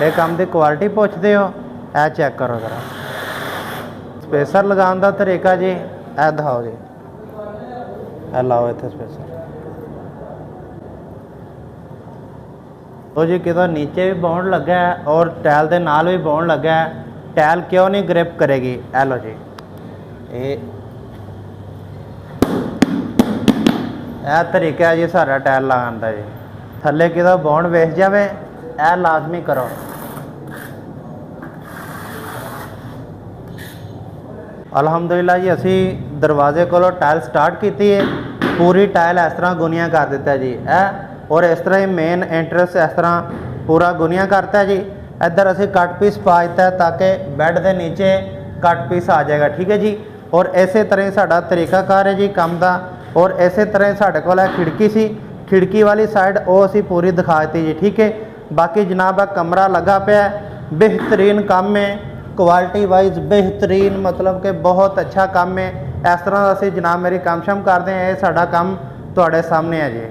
ਇਹ ਕੰਮ ਦੀ ਕੁਆਲਿਟੀ ਪੁੱਛਦੇ ਹੋ, ਇਹ ਚੈੱਕ ਕਰੋ ਜ਼ਰਾ। ਸਪੇਸਰ ਲਗਾਉਣ ਦਾ ਤਰੀਕਾ ਜੀ ਇਹ ਦਿਖਾਓ ਜੀ, ਇਹ ਲਾਓ ਇੱਥੇ ਸਪੇਸਰ। तो जी किधर नीचे भी बाउंड लगा है और टैल के नाल भी बाउंड लगा है। टैल क्यों नहीं ग्रिप करेगी, ए लो जी, यह तरीका है जी सारा टैल लगाने का जी। थले किधर बाउंड वेच जाए, ए लाजमी करो। अलहमदुलिल्लाह जी असी दरवाजे को टाइल स्टार्ट की है, पूरी टाइल इस तरह गुनिया कर दिता जी और इस तरह ही मेन एंट्रेंस इस तरह पूरा गुनिया करता है जी। इधर असी कट पीस पा दिता है ताकि बैड के नीचे कट पीस आ जाएगा, ठीक है जी। और इस तरह ही साडा तरीकाकार है जी काम का। और इस तरह साढ़े को खिड़की सी, खिड़की वाली साइड वो असी पूरी दिखा दी जी, ठीक है। बाकी जनाब कमरा लगा पाया, बेहतरीन काम है, क्वालिटी वाइज बेहतरीन, मतलब कि बहुत अच्छा काम है। इस तरह असी जनाब मेरी काम शम करते हैं, ये साडा काम तुहाडे सामने है जी।